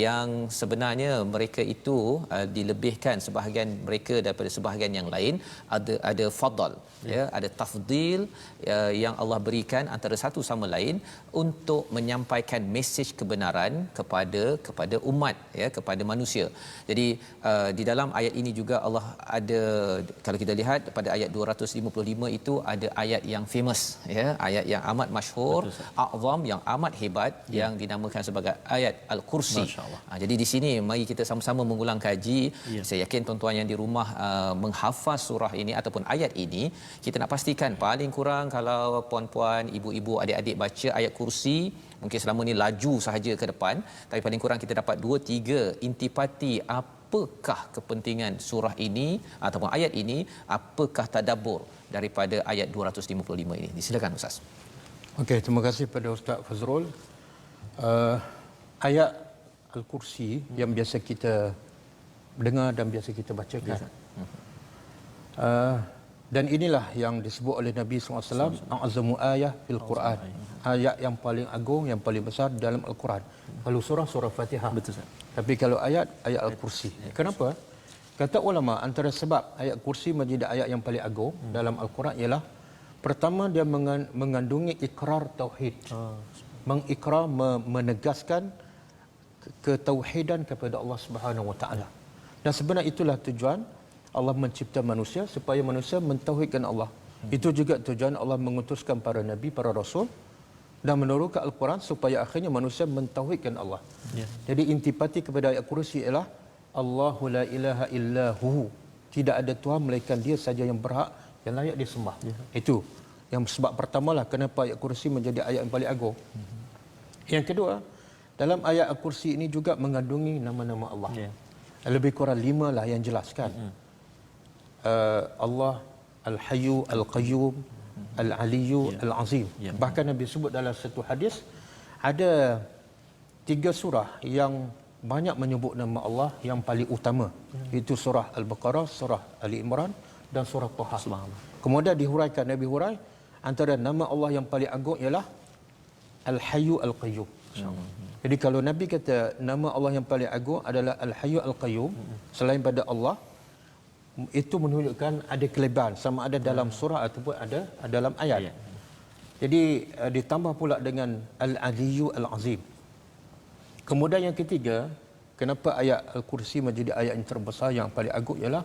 yang sebenarnya mereka itu dilebihkan sebahagian mereka daripada sebahagian yang lain, ada fadal, ya, ada tafdil yang Allah berikan antara satu sama lain untuk menyampaikan mesej kebenaran kepada umat, ya, kepada manusia. Jadi di dalam ayat ini juga Allah ada, kalau kita lihat pada ayat 255 itu ada ayat yang famous, ya, ayat yang amat masyhur, a'zam, yang amat hebat, yang dinamakan sebagai ayat Al-Kursi. Jadi di sini mari kita sama-sama mengulang kaji. Saya yakin tuan-tuan yang di rumah menghafaz surah ini ataupun ayat ini, kita nak pastikan paling kurang kalau puan-puan, ibu-ibu, adik-adik baca ayat Kursi, mungkin selama ni laju sahaja ke depan, tapi paling kurang kita dapat 2-3 intipati apakah kepentingan surah ini ataupun ayat ini, apakah tadabbur daripada ayat 255 ini. Silakan Ustaz. Okey, terima kasih pada Ustaz Fazrul. Ayat Al-Kursi yang biasa kita dengar dan biasa kita bacakan. Dan inilah yang disebut oleh Nabi SAW, a'zamu ayah fil Quran. Ayat yang paling agung, yang paling besar dalam Al-Quran. Kalau surah Fatihah. Betul Ustaz. Tapi kalau ayat Al-Kursi. Kenapa? Kata ulama, antara sebab ayat Kursi menjadi ayat yang paling agung dalam Al-Quran ialah, pertama, dia mengandungi ikrar tauhid. Mengikrar, menegaskan ketauhidan kepada Allah Subhanahu Wa Taala. Dan sebenarnya itulah tujuan Allah mencipta manusia, supaya manusia mentauhidkan Allah. Itu juga tujuan Allah mengutuskan para nabi, para rasul dan menurunkan Al-Quran supaya akhirnya manusia mentauhidkan Allah. Jadi intipati kepada ayat Kursi ialah Allahu la ilaha illahu. Tidak ada Tuhan melainkan Dia saja yang berhak, yang layak disembah. Itu yang sebab pertamalah kenapa ayat Kursi menjadi ayat yang paling agung. Yang kedua, dalam ayat Al-Kursi ini juga mengandungi nama-nama Allah. Lebih kurang 5 lah yang jelaskan. Allah Al-Hayyu Al-Qayyum Al-Aliyyu Al-Azim. Ya. Bahkan Nabi sebut dalam satu hadis ada 3 surah yang banyak menyebut nama Allah yang paling utama. Itu surah Al-Baqarah, surah Ali Imran dan surah Taha. Subhanallah. Kemudian dihuraikan, Nabi hurai antara nama Allah yang paling agung ialah Al-Hayyu Al-Qayyum. Jadi kalau Nabi kata nama Allah yang paling agung adalah Al-Hayyu Al-Qayyum, selain pada Allah, itu menunjukkan ada kelebihan sama ada dalam surah ataupun ada dalam ayat. Ya. Jadi ditambah pula dengan Al-Aliyyu Al-Azim. Kemudian yang ketiga, kenapa ayat Al-Kursi menjadi ayat yang terbesar yang paling agung ialah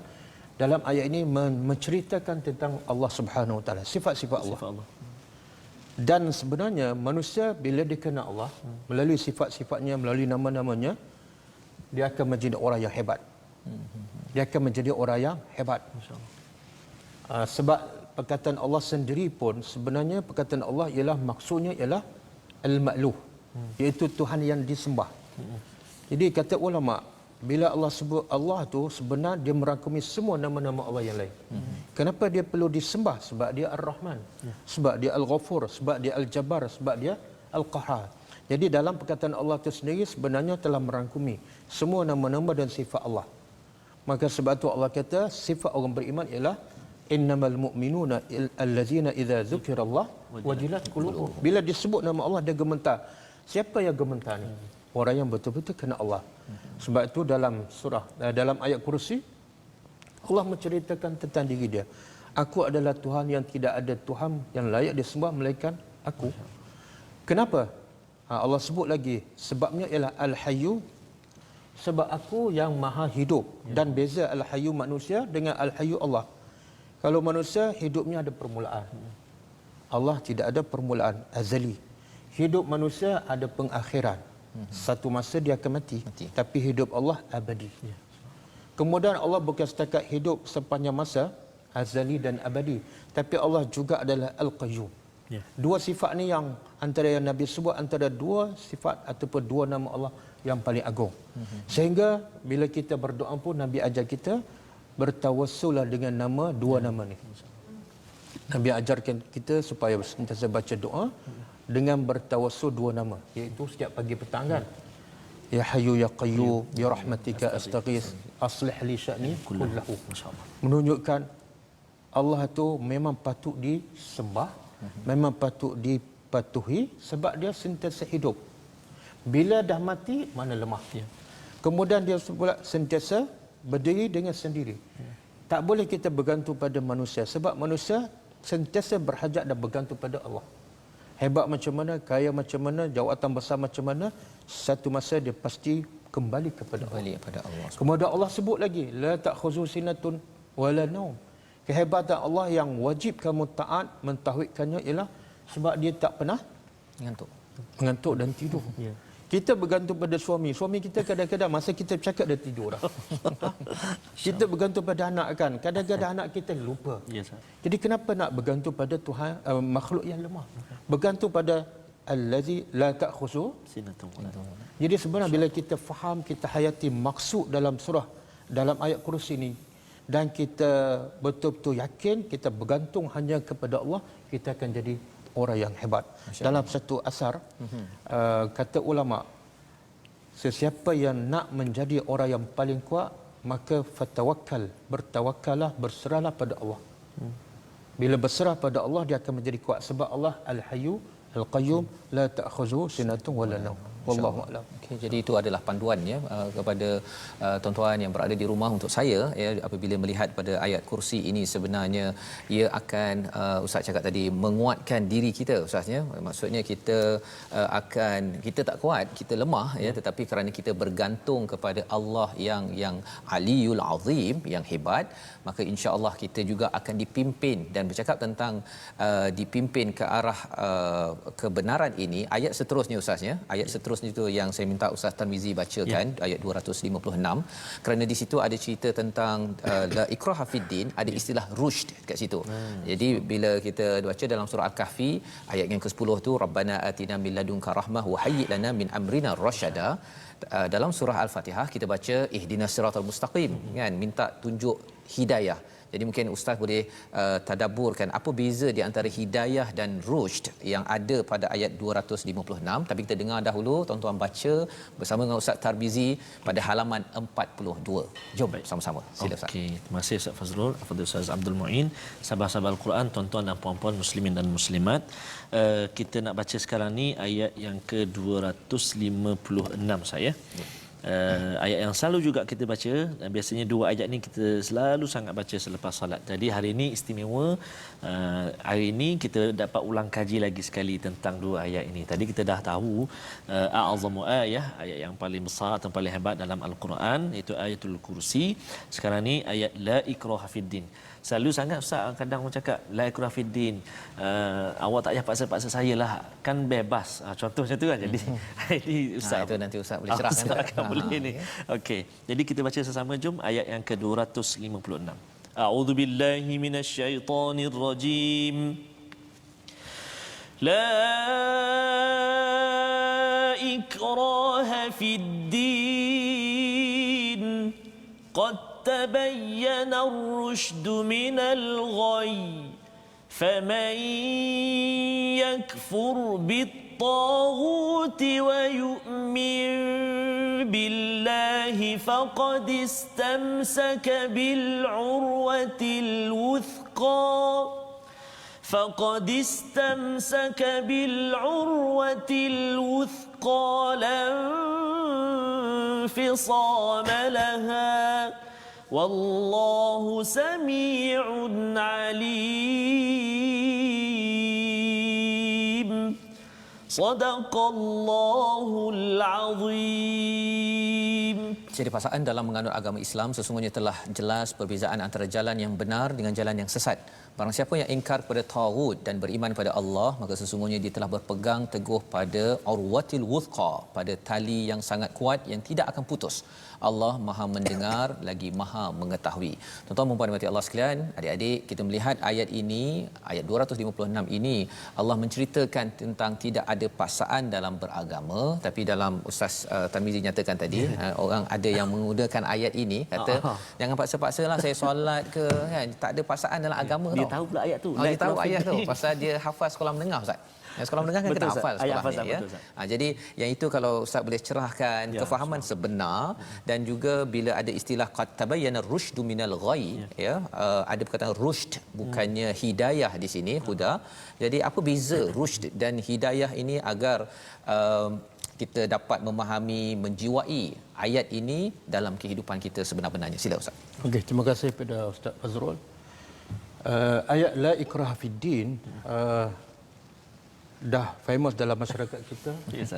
dalam ayat ini menceritakan tentang Allah Subhanahu Wa Taala, sifat-sifat Allah. Sifat Allah. Dan sebenarnya manusia bila dia kenal Allah melalui sifat-sifatnya, melalui nama-namanya, dia akan menjadi orang yang hebat. Dia akan menjadi orang yang hebat. Sebab perkataan Allah sendiri pun sebenarnya perkataan Allah ialah maksudnya ialah al-ma'luh, iaitu Tuhan yang disembah. Jadi kata ulama, bila Allah sebut Allah tu sebenarnya dia merangkumi semua nama-nama Allah yang lain. Kenapa dia perlu disembah? Sebab dia Ar-Rahman, sebab dia Al-Ghafur, sebab dia Al-Jabbar, sebab dia Al-Qahhar. Jadi dalam perkataan Allah itu sendiri sebenarnya telah merangkumi semua nama-nama dan sifat Allah. Maka sebab itu Allah kata sifat orang beriman ialah innamal mu'minuna allazina idza dzukirallah wajilat qulubuhum. Bila disebut nama Allah dia gemetar. Siapa yang gemetar ni? Orang yang betul-betul kenal Allah. Sebab itu dalam ayat Kursi Allah menceritakan tentang diri dia. Aku adalah Tuhan yang tidak ada Tuhan yang layak disembah melainkan aku. Kenapa? Allah sebut lagi sebabnya ialah Al-Hayyu, sebab aku yang maha hidup. Dan beza Al-Hayyu manusia dengan Al-Hayyu Allah. Kalau manusia hidupnya ada permulaan, Allah tidak ada permulaan, azali. Hidup manusia ada pengakhiran. Satu masa dia akan mati. Tapi hidup Allah abadi. Kemudian Allah bukan setakat hidup sepanjang masa, azali dan abadi, tapi Allah juga adalah Al-Qayyum. Ya. Dua sifat ni yang antara yang Nabi sebut antara dua sifat ataupun dua nama Allah yang paling agung. Sehingga bila kita berdoa pun Nabi ajar kita bertawassul dengan nama dua nama ni. Nabi ajarkan kita supaya sentiasa baca doa dengan bertawassul dua nama, iaitu setiap pagi petang kan. Ya Hayyu Ya Qayyum bi rahmatika astaghits aslih li sya'ni kullahu. Menunjukkan Allah tu memang patut disembah, memang patut dipatuhi sebab dia sentiasa hidup. Bila dah mati mana lemah. Kemudian dia pula sentiasa berdiri dengan sendiri. Tak boleh kita bergantung pada manusia sebab manusia sentiasa berhajat dan bergantung pada Allah. Hebat macam mana, kaya macam mana, jawatan besar macam mana, satu masa dia pasti kembali kepada Allah. Kemudian Allah sebut lagi, la ta'khuzu sinatun wala naum. Kehebatan Allah yang wajib kamu taat mentauhidkannya ialah sebab dia tak pernah mengantuk dan tidur. Kita bergantung pada suami kita kadang-kadang masa kita bercakap dia tidur dah. Kita bergantung pada anak kan, kadang-kadang anak kita lupa. Jadi kenapa nak bergantung pada Tuhan, makhluk yang lemah? Bergantung pada allazi la ta'khuzu sinatun. Jadi sebenarnya bila kita faham, kita hayati maksud dalam ayat Kursi ini dan kita betul-betul yakin kita bergantung hanya kepada Allah, kita akan jadi orang yang hebat. Dalam satu asar kata ulama, sesiapa yang nak menjadi orang yang paling kuat maka bertawakkallah, berserahlah pada Allah. Bila berserah pada Allah dia akan menjadi kuat sebab Allah Al-Hayyu Al-Qayyum la ta'khuzu sinatun wala naum. Wallahu a'lam. Okay, jadi itu adalah panduan ya kepada tuan-tuan yang berada di rumah. Untuk saya ya, apabila melihat pada ayat Kursi ini sebenarnya ia akan Ustaz cakap tadi menguatkan diri kita Ustaz ya. Maksudnya kita kita tak kuat, kita lemah ya, tetapi kerana kita bergantung kepada Allah yang Aliyul Azim, yang hebat, maka insya-Allah kita juga akan dipimpin. Dan bercakap tentang dipimpin ke arah kebenaran ini, ayat seterusnya Ustaz ya. Ayat seterusnya itu yang saya minta Ustaz Tarmizi bacakan, ayat 256, kerana di situ ada cerita tentang la ikraha fid din, ada istilah rushd kat situ. Jadi bila kita baca dalam surah Al-Kahfi ayat yang ke-10 tu, rabbana atina min ladunka rahmah wa hayyi lana min amrina rasyada. Dalam surah Al-Fatihah kita baca ihdinas siratal mustaqim kan, minta tunjuk hidayah. Jadi mungkin ustaz boleh tadabburkan apa beza di antara hidayah dan rushd yang ada pada ayat 256. Tapi kita dengar dahulu tuan-tuan baca bersama dengan Ustaz Tarmizi pada halaman 42. Jom sama-sama. Sila Ustaz. Okey, terima kasih Ustaz Fazrul, Fadil Ustaz Abdul Muin, sahabat-sahabat Al-Quran, tuan-tuan dan puan-puan muslimin dan muslimat. Kita nak baca sekarang ni ayat yang ke-256 saya. Ayat yang selalu juga kita baca, dan biasanya dua ayat ni kita selalu sangat baca selepas solat. Jadi hari ini istimewa, hari ini kita dapat ulang kaji lagi sekali tentang dua ayat ini. Tadi kita dah tahu a'azamu ayat yang paling besar atau paling hebat dalam Al-Quran, iaitu ayatul kursi. Sekarang ni ayat la ikraha fiddin. Selalu sangat Ustaz kadang orang cakap la ikraha fiddin, awak tak payah paksa-paksa saya lah, kan bebas. Contoh macam tu kan. Jadi ini Ustaz Itu nanti Ustaz boleh cerahkan tak? Boleh ni. Okey. Jadi kita baca sesama, jom ayat yang ke-256. A'udzu billahi minasyaitonir rajim. La ikraha fid din. Qad tabayyana ar-rushdu minal ghayy. فمن يكفر بالطاغوت ويؤمن بالله فقد استمسك بالعروة الوثقى لا انفصام لها والله سميع عليم صدق الله العظيم. Jadi pasangan dalam menganut agama Islam sesungguhnya telah jelas perbezaan antara jalan yang benar dengan jalan yang sesat. Barang siapa yang ingkar kepada taghut dan beriman pada Allah, maka sesungguhnya dia telah berpegang teguh pada urwatil wuthqa, pada tali yang sangat kuat yang tidak akan putus. Allah Maha mendengar lagi Maha mengetahui. Tuan-tuan dan puan-puan Allah sekalian, adik-adik, kita melihat ayat ini, ayat 256 ini, Allah menceritakan tentang tidak ada paksaan dalam beragama. Tapi dalam Ustaz Tarmizi nyatakan tadi, orang ada yang menggunakan ayat ini kata jangan paksa-paksalah saya solat ke kan, tak ada paksaan dalam agama. Dia tahu pula ayat tu. Dia tahu ayat tu pasal dia hafaz sekolah menengah Ustaz. Yang sekolah menengah kan betul, kena hafal sekolahnya ya. Jadi yang itu kalau Ustaz boleh cerahkan kefahaman sebenar, dan juga bila ada istilah qad tabayyana ar-rusydu minal ghayy ada perkataan rushd bukannya hidayah di sini huda. Jadi apa beza rushd dan hidayah ini agar kita dapat memahami, menjiwai ayat ini dalam kehidupan kita sebenar-benarnya. Sila Ustaz. Okey, terima kasih kepada Ustaz Fazrul. Ayat la ikraha fid din dah famous dalam masyarakat kita. Yes,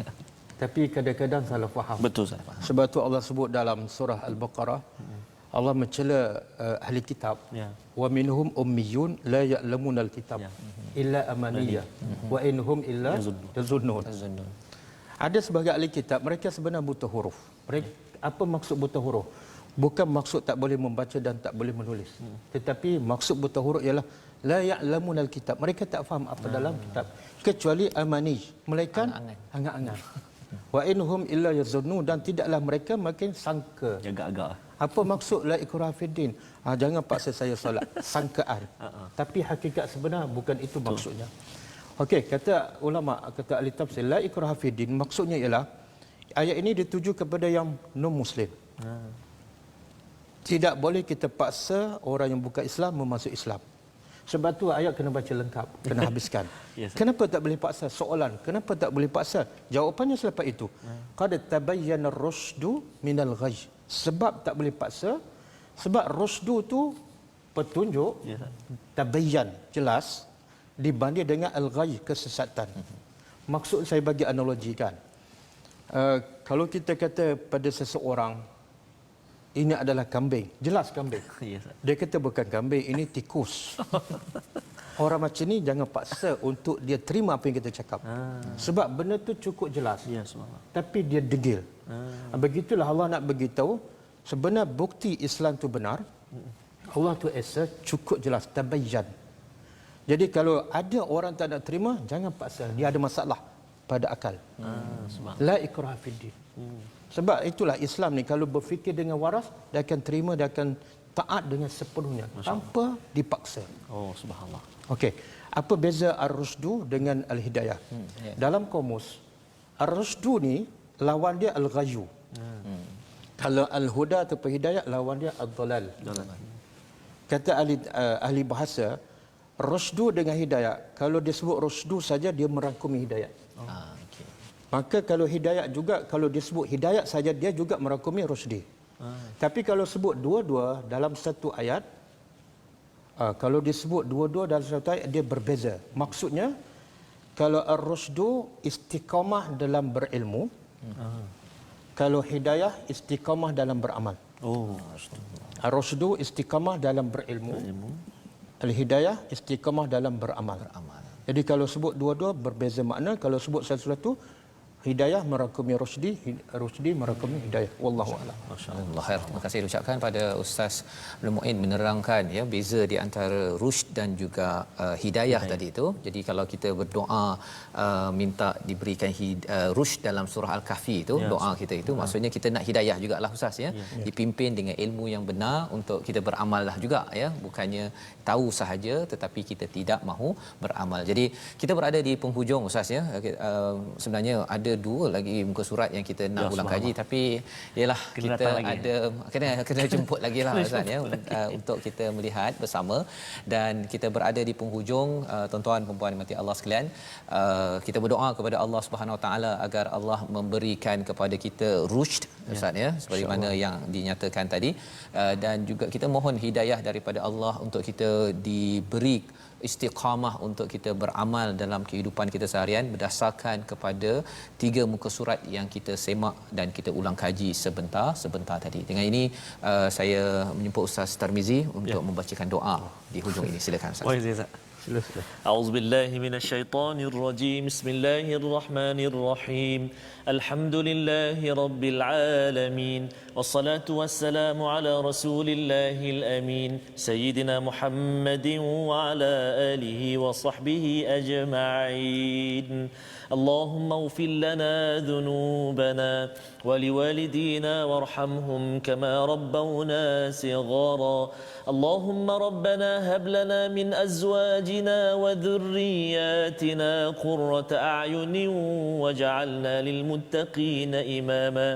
tapi kadang-kadang salah faham. betul Ustaz. Sebab tu Allah sebut dalam surah Al-Baqarah, Allah mencela ahli kitab. Wa minhum ummiyun la ya'lamuna al-kitab illa amaniyah wa inhum illa yazunnun. Ada sebahagian ahli kitab mereka sebenarnya buta huruf. Mereka, apa maksud buta huruf? Bukan maksud tak boleh membaca dan tak boleh menulis. Tetapi maksud buta huruf ialah la ya'lamuna al-kitab. Mereka tak faham apa dalam kitab kecuali amani, melainkan angan-angan. Wa inhum illa yazunnun, dan tidaklah mereka makin sangka. Agak-agak. Apa maksud la ikraha fiddin? Jangan paksa saya solat. Sangkaan. Tapi hakikat sebenar bukan itu maksudnya. Okey, kata ulama, kata ahli tafsir, la ikraha fiddin maksudnya ialah ayat ini dituju kepada yang non muslim. Tidak boleh kita paksa orang yang bukan Islam memasuk Islam. Sebab tu ayat kena baca lengkap, kena habiskan. Kenapa tak boleh paksa? Soalan, kenapa tak boleh paksa? Jawapannya selepas itu. Qad tabayyana ar-rusydu minal ghayy. Sebab tak boleh paksa, sebab rusdu tu petunjuk, tabayyan, jelas, dibanding dengan al-ghayy, kesesatan. Maksud saya bagi analogikan. Kalau kita kata pada seseorang, ini adalah kambing. Jelas kambing. Dia kata bukan kambing, ini tikus. Orang macam ni jangan paksa untuk dia terima apa yang kita cakap. Sebab benda tu cukup jelas. Tapi dia degil. Begitulah Allah nak beritahu, sebenar bukti Islam tu benar. Allah tu esa cukup jelas, tabayyan. Jadi kalau ada orang tak nak terima, jangan paksa. Dia ada masalah pada akal. La ikraha fiddin. Sebab itulah Islam ni kalau berfikir dengan waras, dia akan terima, dia akan taat dengan sepenuhnya tanpa dipaksa. Oh, subhanallah. Okey, apa beza ar-rusdu dengan al-hidayah? Dalam kamus, ar-rusdu ni lawan dia al-ghayyu. Kalau al-huda atau hidayah lawan dia ad-dhalal. Kata ahli bahasa, rusdu dengan hidayah, kalau disebut rusdu saja dia merangkumi hidayah. Okey. Maka kalau hidayah juga, kalau disebut hidayah saja dia juga merangkumi rusdi. Tapi kalau sebut dua-dua dalam satu ayat, kalau disebut dua-dua dalam satu ayat dia berbeza. Maksudnya kalau ar-rusdu istiqamah dalam berilmu, kalau hidayah istiqamah dalam beramal. Oh, Ar-rusdu istiqamah dalam berilmu, al-hidayah istiqamah dalam beramal. Jadi kalau sebut dua-dua berbeza makna, kalau sebut satu-satu hidayah merangkumi rusdi, rusdi merangkumi hidayah. Wallahu a'lam. Masya-Allah. Khair. Terima kasih ucapkan pada Ustaz Abdul Muin menerangkan ya beza di antara rusyd dan juga hidayah tadi itu. Jadi kalau kita berdoa minta diberikan rusyd dalam surah Al-Kahfi itu, doa kita itu maksudnya kita nak hidayah jugalah Ustaz ya. Dipimpin dengan ilmu yang benar untuk kita beramal lah juga ya. Bukannya tahu sahaja tetapi kita tidak mahu beramal. Jadi kita berada di penghujung Ustaz ya. Sebenarnya ada dua lagi muka surat yang kita nak ulang kaji tapi ialah kita ada kena jemput lagi lah Ustaz ya untuk kita melihat bersama dan kita berada di penghujung tuan-tuan dan puan-puan dimati Allah sekalian. Kita berdoa kepada Allah Subhanahu Wa Taala agar Allah memberikan kepada kita rusyd Ustaz ya seperti mana yang dinyatakan tadi dan juga kita mohon hidayah daripada Allah untuk kita diberi istiqamah untuk kita beramal dalam kehidupan kita seharian berdasarkan kepada 3 muka surat yang kita semak dan kita ulang kaji sebentar tadi. Dengan ini saya menjemput Ustaz Tarmizi untuk membacakan doa di hujung ini. Silakan Ustaz. أعوذ بالله من الشيطان الرجيم بسم الله الرحمن الرحيم الحمد لله رب العالمين والصلاة والسلام على رسول الله الأمين سيدنا محمد وعلى آله وصحبه أجمعين اللهم اغفر لنا ذنوبنا ولوالدينا وارحمهم كما ربونا صغارا اللهم ربنا هب لنا من أزواجنا وذرياتنا قرة أعين واجعلنا للمتقين إماما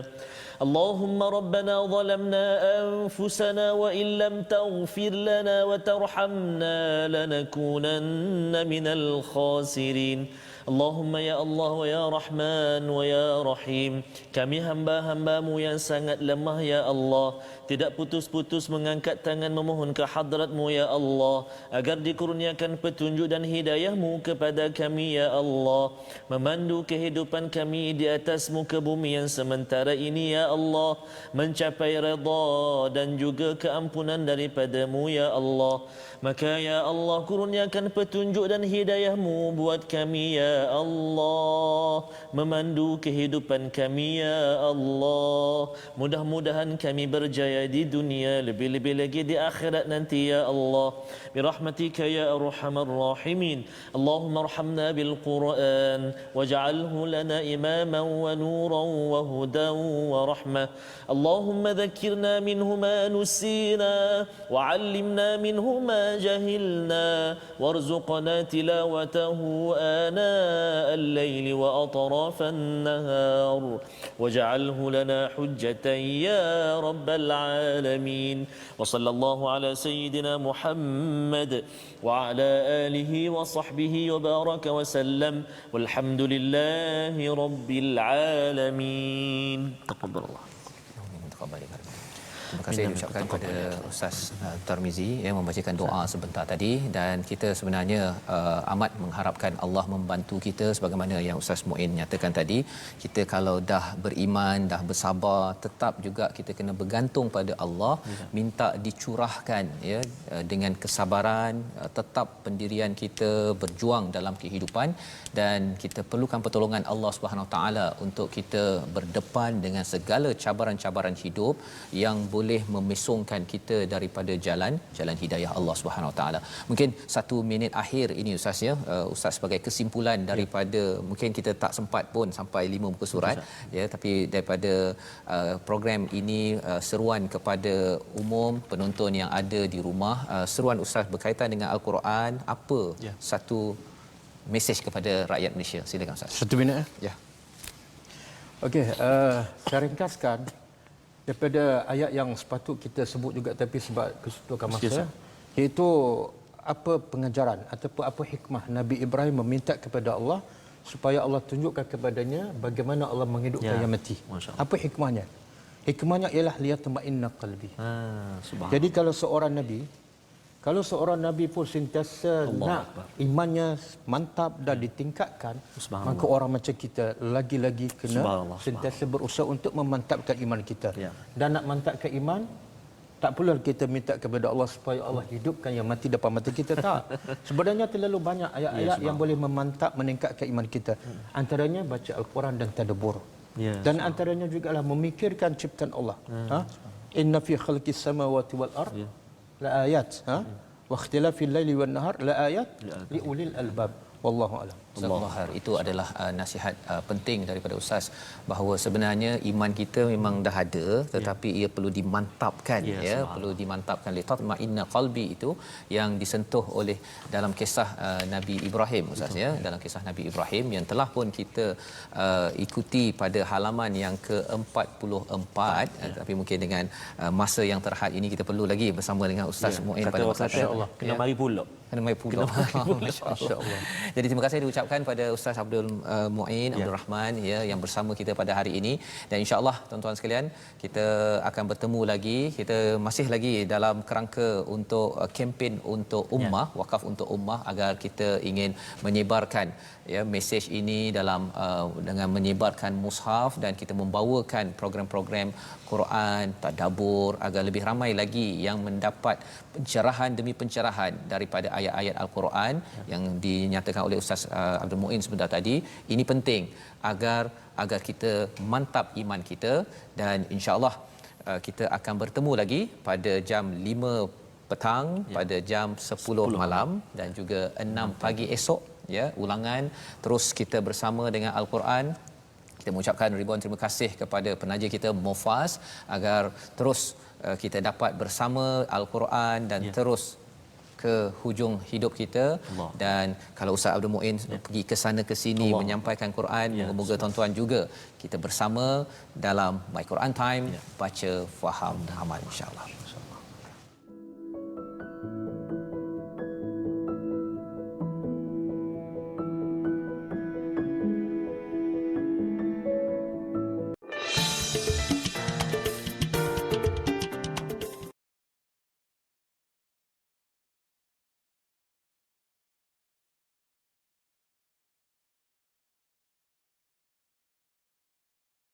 اللهم ربنا ظلمنا أنفسنا وإن لم تغفر لنا وترحمنا لنكونن من الخاسرين Allahumma ya Allah wa ya Rahman wa ya Rahim. Kami hamba-hambamu yang sangat lemah ya Allah, tidak putus-putus mengangkat tangan memohon ke hadratmu ya Allah agar dikurniakan petunjuk dan hidayahmu kepada kami ya Allah, memandu kehidupan kami di atas muka bumi yang sementara ini ya Allah, mencapai redha dan juga keampunan daripadamu ya Allah. Maka ya Allah kurniakan petunjuk dan hidayahmu buat kami ya Allah, memandu kehidupan kami ya Allah. Mudah-mudahan kami berjaya di dunia, lebih-lebih lagi di akhirat nanti ya Allah. Birahmatika ya arhamar rahimin. Allahumma arhamna bil Quran waj'alhu lana imaman wa nuran wa hudan wa rahmah. Allahumma dhakkirna minhu ma nusina wa 'allimna minhu ma جهلنا وارزقنا تلاوته آناء الليل وأطراف النهار واجعله لنا حجة يا رب العالمين وصلى الله على سيدنا محمد وعلى آله وصحبه وبارك وسلم والحمد لله رب العالمين تقبل الله. Terima kasih diucapkan kepada Ustaz Tarmizi yang membacakan doa sebentar tadi dan kita sebenarnya amat mengharapkan Allah membantu kita sebagaimana yang Ustaz Muin nyatakan tadi. Kita kalau dah beriman, dah bersabar, tetap juga kita kena bergantung pada Allah, minta dicurahkan ya dengan kesabaran, tetap pendirian kita berjuang dalam kehidupan dan kita perlukan pertolongan Allah Subhanahu Wa Taala untuk kita berdepan dengan segala cabaran-cabaran hidup yang boleh memesongkan kita daripada jalan hidayah Allah Subhanahu Wa Taala. Mungkin 1 minit akhir ini Ustaz ya, Ustaz sebagai kesimpulan daripada mungkin kita tak sempat pun sampai 5 muka surat ya, tapi daripada program ini seruan kepada umum penonton yang ada di rumah, seruan Ustaz berkaitan dengan Al-Quran, apa satu mesej kepada rakyat Malaysia? Silakan Ustaz. 1 minit. Ya. Okey, saya ringkaskan daripada ayat yang sepatut kita sebut juga tapi sebab kesetukan masa, iaitu apa pengajaran ataupun apa hikmah Nabi Ibrahim meminta kepada Allah supaya Allah tunjukkan kepadanya bagaimana Allah menghidupkan yang mati. Apa hikmahnya? Hikmahnya ialah liyatma'inna qalbi. Jadi kalau seorang nabi pun sentiasa nak imannya mantap dan ditingkatkan, maka orang macam kita lagi-lagi kena sentiasa berusaha untuk memantapkan iman kita. Dan nak mantapkan iman, tak perlu kita minta kepada Allah supaya Allah hidupkan yang mati depan mata kita, tak. Sebenarnya terlalu banyak ayat-ayat yang boleh memantap, meningkatkan iman kita. Antaranya baca Al-Quran dan tadabbur. Dan antaranya juga lah memikirkan ciptaan Allah. Inna fi khalqis samawati wal ard la ayat, wa ikhtilafil laili wan nahar la ayat li ulil albab. Wallahu a'lam. Subhanallah, itu adalah nasihat penting daripada Ustaz, bahawa sebenarnya iman kita memang dah ada, tetapi ia perlu dimantapkan, perlu dimantapkan. Li tatma'inna qalbi itu yang disentuh oleh dalam kisah Nabi Ibrahim Ustaz ya, dalam kisah Nabi Ibrahim yang telah pun kita ikuti pada halaman yang ke-44, tapi mungkin dengan masa yang terhad ini kita perlu lagi bersama dengan Ustaz Muin pada masa insya-Allah kena mari pula. Kena mai pula. Masya-Allah. Jadi terima kasih diucapkan pada Ustaz Abdul Muin Abdul Rahman ya, yang bersama kita pada hari ini, dan insya-Allah tuan-tuan sekalian kita akan bertemu lagi. Kita masih lagi dalam kerangka untuk kempen untuk ummah, wakaf untuk ummah, agar kita ingin menyebarkan mesej ini dalam dengan menyebarkan mushaf, dan kita membawakan program-program Quran, tadabbur, agar lebih ramai lagi yang mendapat pencerahan demi pencerahan daripada ayat-ayat Al-Quran yang dinyatakan oleh Ustaz Abdul Muin sebentar tadi. Ini penting agar kita mantap iman kita, dan insya-Allah kita akan bertemu lagi pada jam 5 petang, pada jam 10 malam dan juga 6 pagi esok ya, ulangan terus kita bersama dengan Al-Quran. Kita mengucapkan ribuan terima kasih kepada penaja kita Mufaz agar terus kita dapat bersama Al-Quran dan terus ke hujung hidup kita. Dan kalau Ustaz Abdul Muin pergi ke sana ke sini menyampaikan Quran, moga-moga tuan-tuan juga kita bersama dalam My Quran Time, baca, faham, amal insya-Allah.